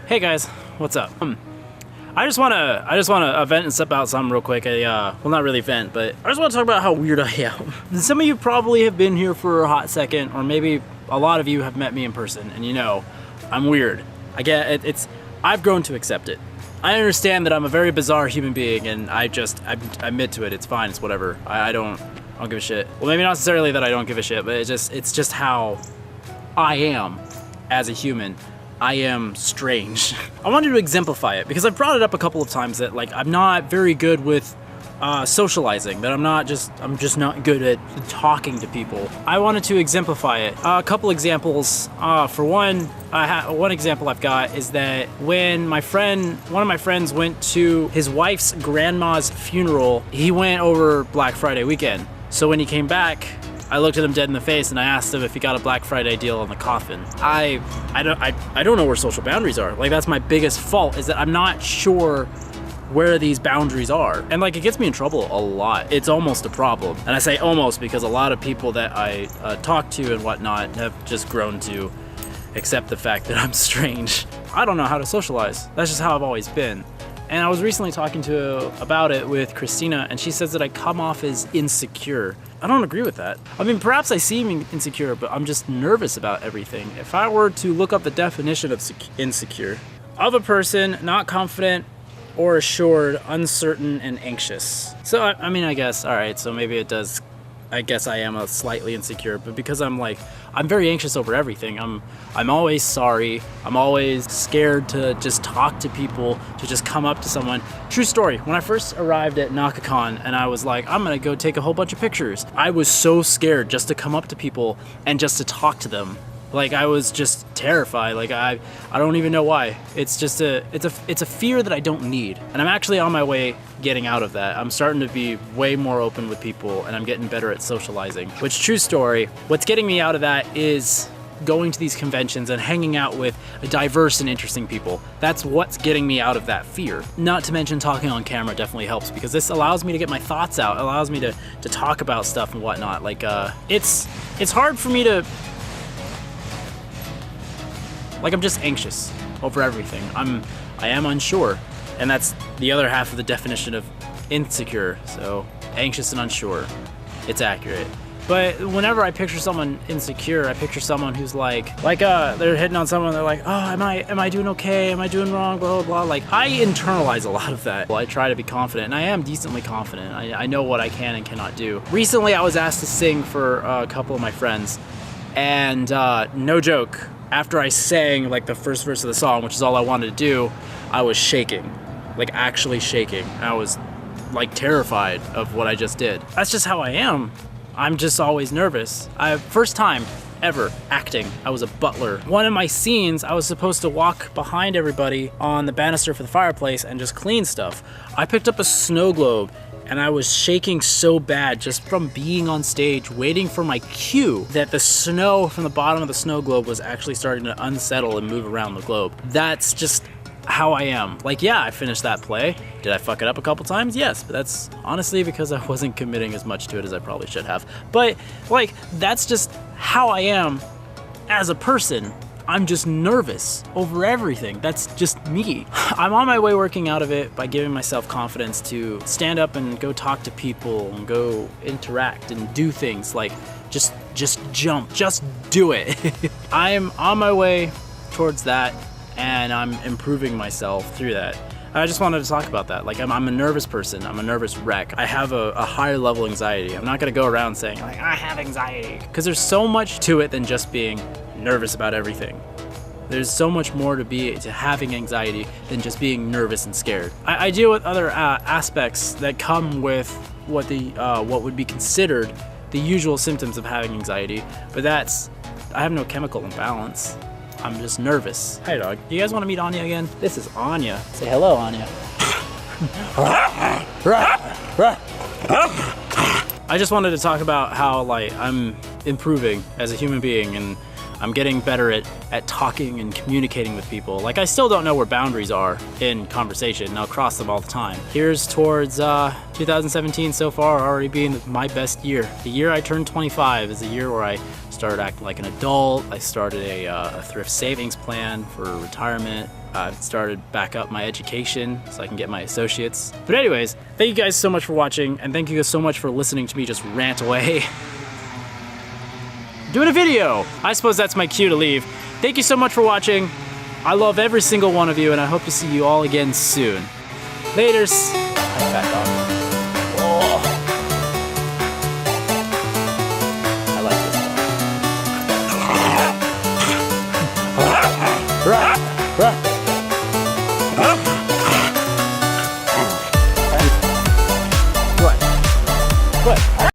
Hey guys, what's up? I just wanna vent and step out something real quick. Well, not really vent, but I just want to talk about how weird I am. Some of you probably have been here for a hot second, or maybe a lot of you have met me in person, and you know, I'm weird. I get it. I've grown to accept it. I understand that I'm a very bizarre human being, and I admit to it. It's fine. It's whatever. I don't give a shit. Well, maybe not necessarily that I don't give a shit, but it's just how I am as a human. I am strange. I wanted to exemplify it because I've brought it up a couple of times that like I'm not very good with socializing, that I'm just not good at talking to people. I wanted to exemplify it. A couple examples. For one, one example I've got is that when one of my friends went to his wife's grandma's funeral, he went over Black Friday weekend. So when he came back, I looked at him dead in the face and I asked him if he got a Black Friday deal on the coffin. I don't know where social boundaries are. Like, that's my biggest fault, is that I'm not sure where these boundaries are. And like, it gets me in trouble a lot. It's almost a problem. And I say almost because a lot of people that I talk to and whatnot have just grown to accept the fact that I'm strange. I don't know how to socialize. That's just how I've always been. And I was recently talking about it with Christina, and she says that I come off as insecure. I don't agree with that. I mean, perhaps I seem insecure, but I'm just nervous about everything. If I were to look up the definition of insecure, of a person not confident or assured, uncertain, and anxious. So, I mean, I guess, all right, so maybe it does, I guess I am a slightly insecure, but because I'm very anxious over everything. I'm always sorry. I'm always scared to just talk to people, to just come up to someone. True story, when I first arrived at NakaCon and I was like, I'm gonna go take a whole bunch of pictures, I was so scared just to come up to people and just to talk to them. Like, I was just terrified. Like, I don't even know why. It's just it's a fear that I don't need. And I'm actually on my way getting out of that. I'm starting to be way more open with people, and I'm getting better at socializing. Which, true story, what's getting me out of that is going to these conventions and hanging out with diverse and interesting people. That's what's getting me out of that fear. Not to mention talking on camera definitely helps, because this allows me to get my thoughts out. It allows me to talk about stuff and whatnot. Like, it's hard for me to... Like, I'm just anxious over everything. I am unsure, and that's the other half of the definition of insecure. So, anxious and unsure. It's accurate. But whenever I picture someone insecure, I picture someone who's like they're hitting on someone, they're like, oh, am I doing okay? Am I doing wrong? Blah, blah, blah. Like, I internalize a lot of that. Well, I try to be confident, and I am decently confident. I know what I can and cannot do. Recently, I was asked to sing for a couple of my friends, and no joke, after I sang like the first verse of the song, which is all I wanted to do, I was shaking, like actually shaking. I was like terrified of what I just did. That's just how I am. I'm just always nervous. First time ever acting, I was a butler. One of my scenes, I was supposed to walk behind everybody on the banister for the fireplace and just clean stuff. I picked up a snow globe, and I was shaking so bad just from being on stage, waiting for my cue, that the snow from the bottom of the snow globe was actually starting to unsettle and move around the globe. That's just how I am. Like, yeah, I finished that play. Did I fuck it up a couple times? Yes, but that's honestly because I wasn't committing as much to it as I probably should have. But, like, that's just how I am as a person. I'm just nervous over everything. That's just me. I'm on my way working out of it by giving myself confidence to stand up and go talk to people and go interact and do things like just jump, just do it. I'm on my way towards that, and I'm improving myself through that. I just wanted to talk about that. Like, I'm a nervous person. I'm a nervous wreck. I have a higher level anxiety. I'm not gonna go around saying like, I have anxiety, because there's so much to it than just being nervous about everything. There's so much more to having anxiety than just being nervous and scared. I deal with other aspects that come with what would be considered the usual symptoms of having anxiety, but I have no chemical imbalance. I'm just nervous. Hey dog, do you guys want to meet Anya again? This is Anya. Say hello, Anya. I just wanted to talk about how like I'm improving as a human being, and I'm getting better at talking and communicating with people. Like, I still don't know where boundaries are in conversation, and I'll cross them all the time. Here's towards 2017 so far already being my best year. The year I turned 25 is the year where I started acting like an adult. I started a thrift savings plan for retirement. I've started back up my education so I can get my associates. But anyways, thank you guys so much for watching, and thank you guys so much for listening to me just rant away. Doing a video! I suppose that's my cue to leave. Thank you so much for watching. I love every single one of you, and I hope to see you all again soon. Laters!